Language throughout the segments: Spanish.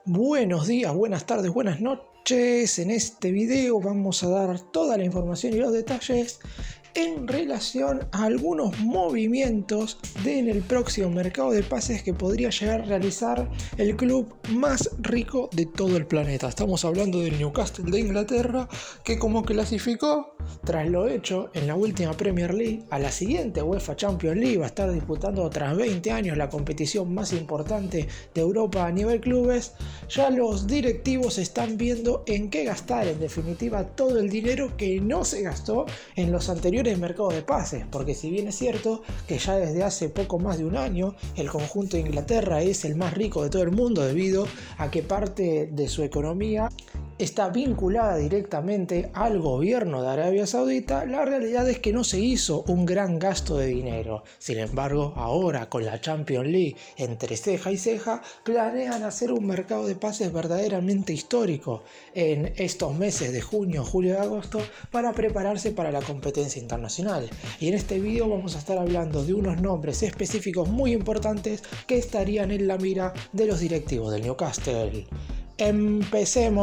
Buenos días, buenas tardes, buenas noches. En este video vamos a dar toda la información y los detalles en relación a algunos movimientos en el próximo mercado de pases que podría llegar a realizar el club más rico de todo el planeta. Estamos hablando del Newcastle de Inglaterra, que como clasificó tras lo hecho en la última Premier League a la siguiente UEFA Champions League, va a estar disputando tras 20 años la competición más importante de Europa a nivel clubes. Ya los directivos están viendo en qué gastar en definitiva todo el dinero que no se gastó en los anteriores mercados de pases, porque si bien es cierto que ya desde hace poco más de un año el conjunto de Inglaterra es el más rico de todo el mundo debido a que parte de su economía está vinculada directamente al gobierno de Arabia Saudita, la realidad es que no se hizo un gran gasto de dinero. Sin embargo, ahora con la Champions League entre ceja y ceja, planean hacer un mercado de pases verdaderamente histórico en estos meses de junio, julio y agosto para prepararse para la competencia internacional. Y en este video vamos a estar hablando de unos nombres específicos muy importantes que estarían en la mira de los directivos del Newcastle. ¡Empecemos!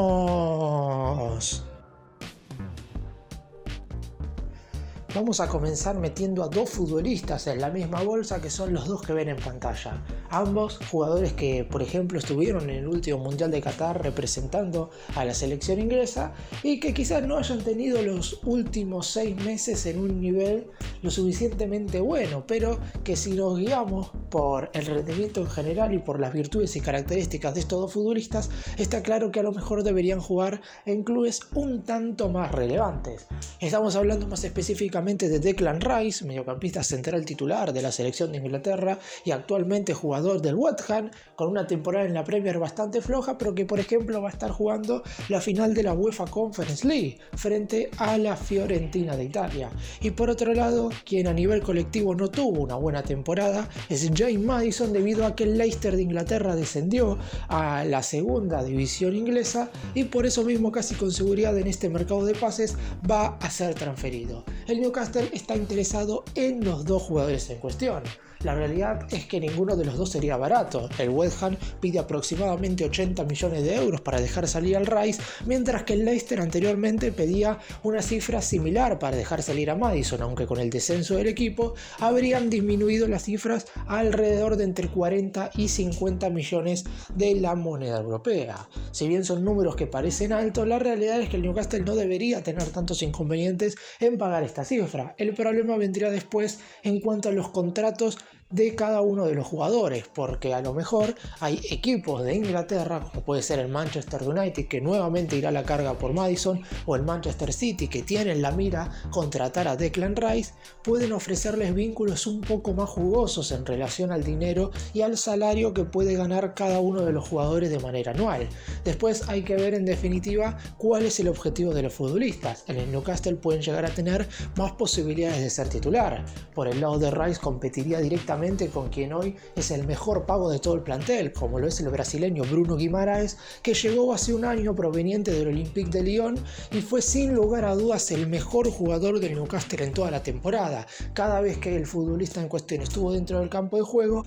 Vamos a comenzar metiendo a dos futbolistas en la misma bolsa, que son los dos que ven en pantalla. Ambos jugadores que, por ejemplo, estuvieron en el último Mundial de Qatar representando a la selección inglesa y que quizás no hayan tenido los últimos 6 meses en un nivel lo suficientemente bueno, pero que si nos guiamos por el rendimiento en general y por las virtudes y características de estos dos futbolistas, está claro que a lo mejor deberían jugar en clubes un tanto más relevantes. Estamos hablando más específicamente de Declan Rice, mediocampista central titular de la selección de Inglaterra y actualmente jugador del West Ham, con una temporada en la Premier bastante floja, pero que por ejemplo va a estar jugando la final de la UEFA Conference League frente a la Fiorentina de Italia. Y por otro lado, quien a nivel colectivo no tuvo una buena temporada es James Maddison, debido a que el Leicester de Inglaterra descendió a la segunda división inglesa y por eso mismo casi con seguridad en este mercado de pases va a ser transferido. El Newcastle está interesado en los dos jugadores en cuestión. La realidad es que ninguno de los dos sería barato. El West Ham pide aproximadamente 80 millones de euros para dejar salir al Rice, mientras que el Leicester anteriormente pedía una cifra similar para dejar salir a Maddison, aunque con el descenso del equipo habrían disminuido las cifras a alrededor de entre 40 y 50 millones de la moneda europea. Si bien son números que parecen altos, la realidad es que el Newcastle no debería tener tantos inconvenientes en pagar esta cifra. El problema vendría después en cuanto a los contratos de cada uno de los jugadores, porque a lo mejor hay equipos de Inglaterra, como puede ser el Manchester United, que nuevamente irá a la carga por Maddison, o el Manchester City, que tiene en la mira contratar a Declan Rice, pueden ofrecerles vínculos un poco más jugosos en relación al dinero y al salario que puede ganar cada uno de los jugadores de manera anual. Después hay que ver en definitiva cuál es el objetivo de los futbolistas. En el Newcastle pueden llegar a tener más posibilidades de ser titular. Por el lado de Rice competiría directamente con quien hoy es el mejor pago de todo el plantel, como lo es el brasileño Bruno Guimaraes, que llegó hace un año proveniente del Olympique de Lyon y fue sin lugar a dudas el mejor jugador del Newcastle en toda la temporada. Cada vez que el futbolista en cuestión estuvo dentro del campo de juego,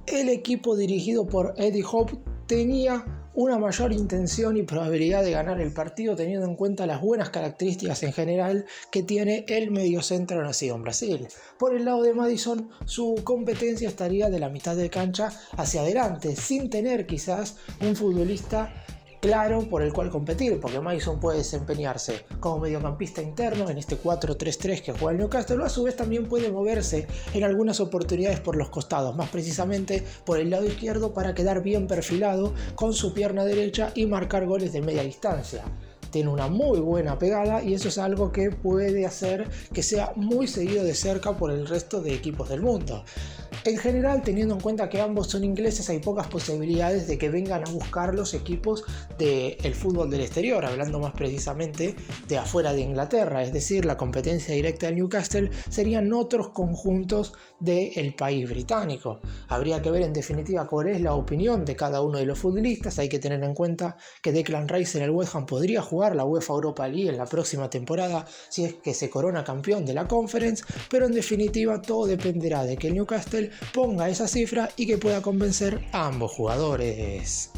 el equipo dirigido por Eddie Howe tenía una mayor intención y probabilidad de ganar el partido, teniendo en cuenta las buenas características en general que tiene el mediocentro nacido en Brasil. Por el lado de Maddison, su competencia estaría de la mitad de cancha hacia adelante, sin tener quizás un futbolista claro por el cual competir, porque Maddison puede desempeñarse como mediocampista interno en este 4-3-3 que juega el Newcastle, o a su vez también puede moverse en algunas oportunidades por los costados, más precisamente por el lado izquierdo, para quedar bien perfilado con su pierna derecha y marcar goles de media distancia. Tiene una muy buena pegada y eso es algo que puede hacer que sea muy seguido de cerca por el resto de equipos del mundo. En general, teniendo en cuenta que ambos son ingleses, hay pocas posibilidades de que vengan a buscar los equipos del fútbol del exterior, hablando más precisamente de afuera de Inglaterra, es decir, la competencia directa del Newcastle serían otros conjuntos del país británico. Habría que ver en definitiva cuál es la opinión de cada uno de los futbolistas. Hay que tener en cuenta que Declan Rice en el West Ham podría jugar la UEFA Europa League en la próxima temporada si es que se corona campeón de la Conference, pero en definitiva todo dependerá de que el Newcastle ponga esa cifra y que pueda convencer a ambos jugadores.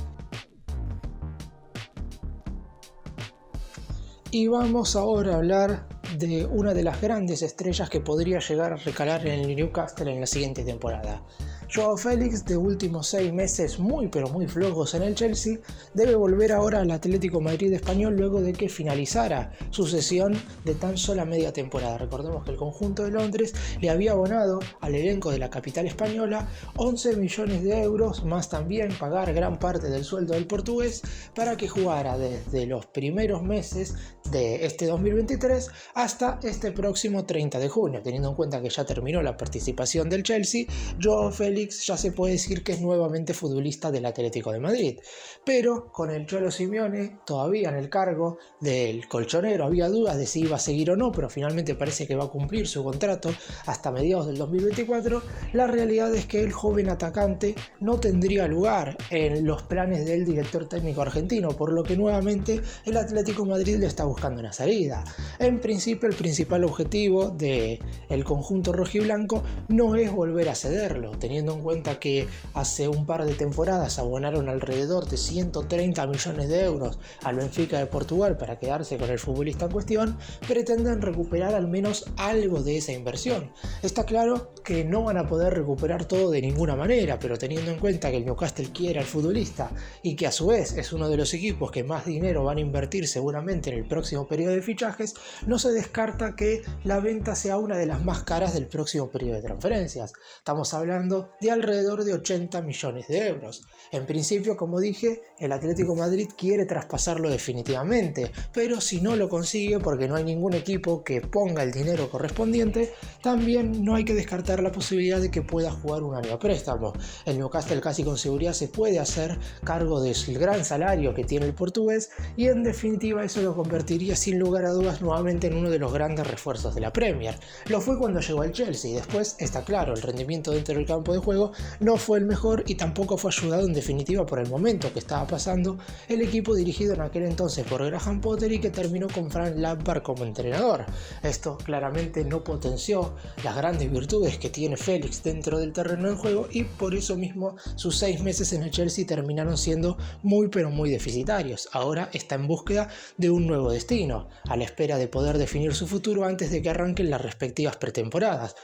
Y vamos ahora a hablar de una de las grandes estrellas que podría llegar a recalar en el Newcastle en la siguiente temporada. Joao Félix, de últimos 6 meses muy pero muy flojos en el Chelsea, debe volver ahora al Atlético Madrid español luego de que finalizara su cesión de tan sola media temporada. Recordemos que el conjunto de Londres le había abonado al elenco de la capital española 11 millones de euros, más también pagar gran parte del sueldo del portugués para que jugara desde los primeros meses de este 2023 hasta este próximo 30 de junio. Teniendo en cuenta que ya terminó la participación del Chelsea, Joao Félix ya se puede decir que es nuevamente futbolista del Atlético de Madrid, pero con el Cholo Simeone todavía en el cargo del colchonero había dudas de si iba a seguir o no, pero finalmente parece que va a cumplir su contrato hasta mediados del 2024. La realidad es que el joven atacante no tendría lugar en los planes del director técnico argentino, por lo que nuevamente el Atlético de Madrid le está buscando una salida. En principio, el principal objetivo del conjunto rojiblanco no es volver a cederlo, teniendo en cuenta que hace un par de temporadas abonaron alrededor de 130 millones de euros al Benfica de Portugal para quedarse con el futbolista en cuestión. Pretenden recuperar al menos algo de esa inversión. Está claro que no van a poder recuperar todo de ninguna manera, pero teniendo en cuenta que el Newcastle quiere al futbolista y que a su vez es uno de los equipos que más dinero van a invertir seguramente en el próximo periodo de fichajes, no se descarta que la venta sea una de las más caras del próximo periodo de transferencias. Estamos hablando de alrededor de 80 millones de euros. En principio, como dije, el Atlético de Madrid quiere traspasarlo definitivamente, pero si no lo consigue porque no hay ningún equipo que ponga el dinero correspondiente, también no hay que descartar la posibilidad de que pueda jugar un año a préstamo. El Newcastle casi con seguridad se puede hacer cargo del gran salario que tiene el portugués y en definitiva eso lo convertiría sin lugar a dudas nuevamente en uno de los grandes refuerzos de la Premier. Lo fue cuando llegó al Chelsea y después está claro, el rendimiento dentro del campo de juego no fue el mejor y tampoco fue ayudado en definitiva por el momento que estaba pasando el equipo dirigido en aquel entonces por Graham Potter y que terminó con Frank Lampard como entrenador. Esto claramente no potenció las grandes virtudes que tiene Félix dentro del terreno de juego y por eso mismo sus 6 meses en el Chelsea terminaron siendo muy pero muy deficitarios. Ahora está en búsqueda de un nuevo destino, a la espera de poder definir su futuro antes de que arranquen las respectivas pretemporadas.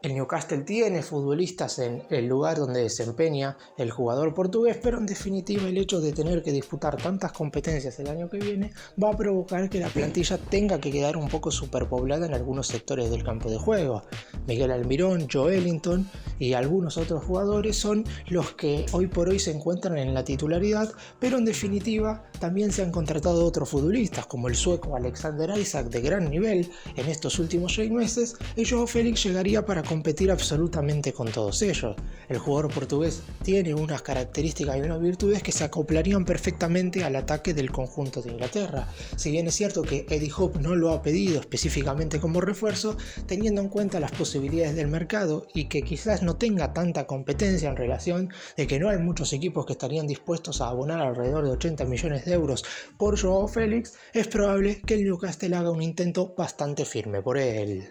El Newcastle tiene futbolistas en el lugar donde desempeña el jugador portugués, pero en definitiva el hecho de tener que disputar tantas competencias el año que viene va a provocar que la plantilla tenga que quedar un poco superpoblada en algunos sectores del campo de juego. Miguel Almirón, Joelinton y algunos otros jugadores son los que hoy por hoy se encuentran en la titularidad, pero en definitiva también se han contratado otros futbolistas como el sueco Alexander Isak de gran nivel en estos últimos 6 meses y Joao Félix llegaría para competir absolutamente con todos ellos. El jugador portugués tiene unas características y unas virtudes que se acoplarían perfectamente al ataque del conjunto de Inglaterra. Si bien es cierto que Eddie Howe no lo ha pedido específicamente como refuerzo, teniendo en cuenta las posibilidades del mercado y que quizás no tenga tanta competencia en relación de que no hay muchos equipos que estarían dispuestos a abonar alrededor de 80 millones de euros por Joao Félix, es probable que el Newcastle haga un intento bastante firme por él.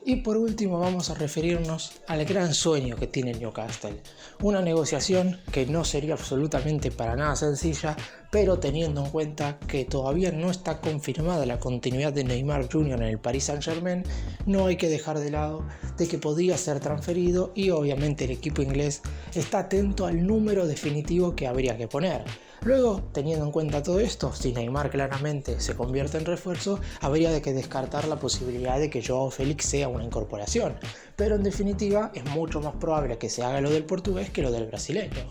Y por último vamos a referirnos al gran sueño que tiene el Newcastle. Una negociación que no sería absolutamente para nada sencilla, pero teniendo en cuenta que todavía no está confirmada la continuidad de Neymar Jr. en el Paris Saint-Germain, no hay que dejar de lado de que podría ser transferido y obviamente el equipo inglés está atento al número definitivo que habría que poner. Luego, teniendo en cuenta todo esto, si Neymar claramente se convierte en refuerzo, habría de que descartar la posibilidad de que Joao Félix sea una incorporación, pero en definitiva es mucho más probable que se haga lo del portugués que lo del brasileño.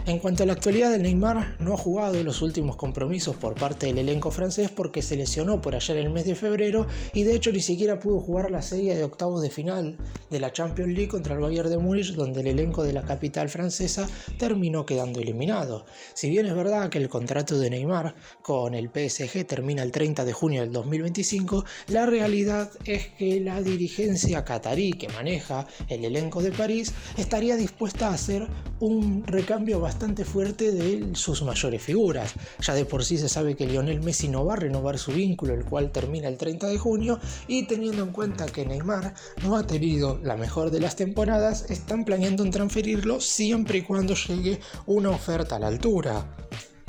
En cuanto a la actualidad de Neymar, no ha jugado los últimos compromisos por parte del elenco francés porque se lesionó por allá en el mes de febrero y de hecho ni siquiera pudo jugar la serie de octavos de final de la Champions League contra el Bayern de Múnich, donde el elenco de la capital francesa terminó quedando eliminado. Si bien es verdad que el contrato de Neymar con el PSG termina el 30 de junio del 2025, la realidad es que la dirigencia catarí que maneja el elenco de París estaría dispuesta a hacer un recambio bastante fuerte de sus mayores figuras. Ya de por sí se sabe que Lionel Messi no va a renovar su vínculo, el cual termina el 30 de junio, y teniendo en cuenta que Neymar no ha tenido la mejor de las temporadas, están planeando en transferirlo siempre y cuando llegue una oferta a la altura.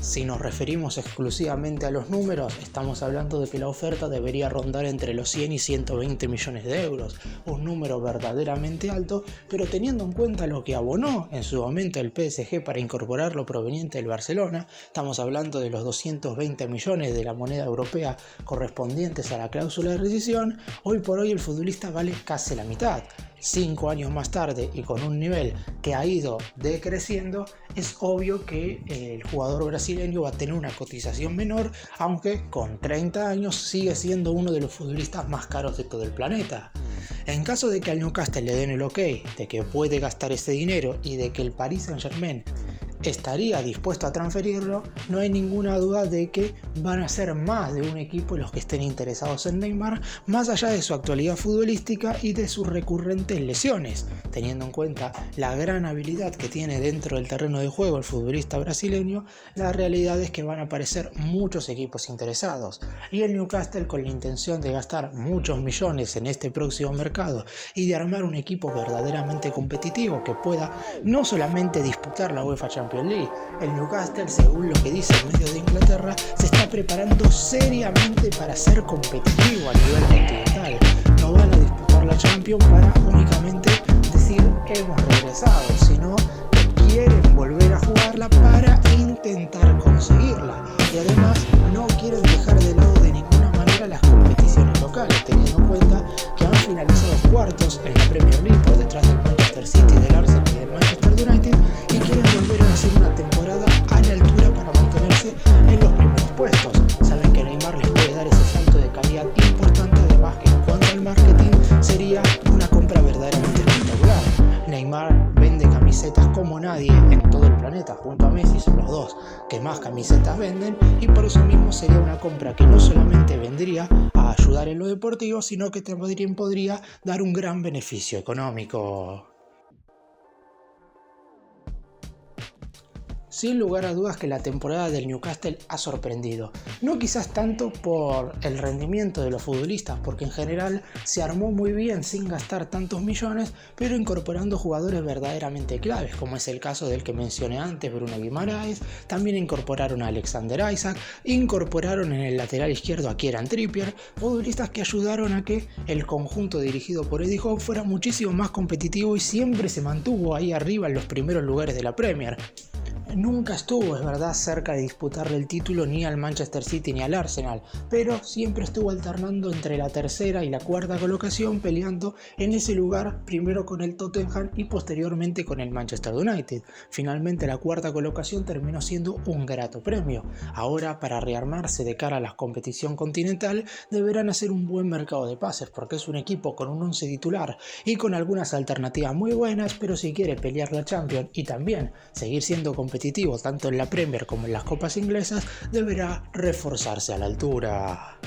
Si nos referimos exclusivamente a los números, estamos hablando de que la oferta debería rondar entre los 100 y 120 millones de euros, un número verdaderamente alto, pero teniendo en cuenta lo que abonó en su momento el PSG para incorporar lo proveniente del Barcelona, estamos hablando de los 220 millones de la moneda europea correspondientes a la cláusula de rescisión. Hoy por hoy el futbolista vale casi la mitad. 5 años más tarde y con un nivel que ha ido decreciendo, es obvio que el jugador brasileño va a tener una cotización menor, aunque con 30 años sigue siendo uno de los futbolistas más caros de todo el planeta. En caso de que al Newcastle le den el ok de que puede gastar ese dinero y de que el Paris Saint-Germain estaría dispuesto a transferirlo, no hay ninguna duda de que van a ser más de un equipo los que estén interesados en Neymar, más allá de su actualidad futbolística y de sus recurrentes lesiones. Teniendo en cuenta la gran habilidad que tiene dentro del terreno de juego el futbolista brasileño, la realidad es que van a aparecer muchos equipos interesados, y el Newcastle, con la intención de gastar muchos millones en este próximo mercado y de armar un equipo verdaderamente competitivo que pueda no solamente disputar la UEFA Champions League, el Newcastle, según lo que dice el medio de Inglaterra, se está preparando seriamente para ser competitivo a nivel continental. No van a disputar la Champions para únicamente decir hemos regresado, sino que quieren volver a jugarla para intentar conseguirla, y además no quieren dejar de lado de ninguna manera las competiciones locales, teniendo en cuenta que han finalizado cuartos en la Premier League por detrás del Manchester City, del Arsenal y del Manchester United, y quieren volver a hacer una temporada a la altura para mantenerse en los primeros puestos. Saben que Neymar les puede dar ese salto de calidad importante, además que en cuanto al marketing sería una compra verdaderamente espectacular. Neymar vende camisetas como nadie en todo el planeta, junto a Messi son los dos que más camisetas venden, y por eso mismo sería una compra que no solamente vendría a ayudar en lo deportivo, sino que también podría dar un gran beneficio económico. Sin lugar a dudas que la temporada del Newcastle ha sorprendido, no quizás tanto por el rendimiento de los futbolistas, porque en general se armó muy bien sin gastar tantos millones, pero incorporando jugadores verdaderamente claves, como es el caso del que mencioné antes, Bruno Guimaraes. También incorporaron a Alexander Isak, incorporaron en el lateral izquierdo a Kieran Trippier, futbolistas que ayudaron a que el conjunto dirigido por Eddie Howe fuera muchísimo más competitivo y siempre se mantuvo ahí arriba en los primeros lugares de la Premier. Nunca estuvo, es verdad, cerca de disputarle el título ni al Manchester City ni al Arsenal, pero siempre estuvo alternando entre la tercera y la cuarta colocación, peleando en ese lugar primero con el Tottenham y posteriormente con el Manchester United. Finalmente la cuarta colocación terminó siendo un grato premio. Ahora, para rearmarse de cara a la competición continental, deberán hacer un buen mercado de pases, porque es un equipo con un once titular y con algunas alternativas muy buenas, pero si quiere pelear la Champions y también seguir siendo competitivo tanto en la Premier como en las copas inglesas, deberá reforzarse a la altura.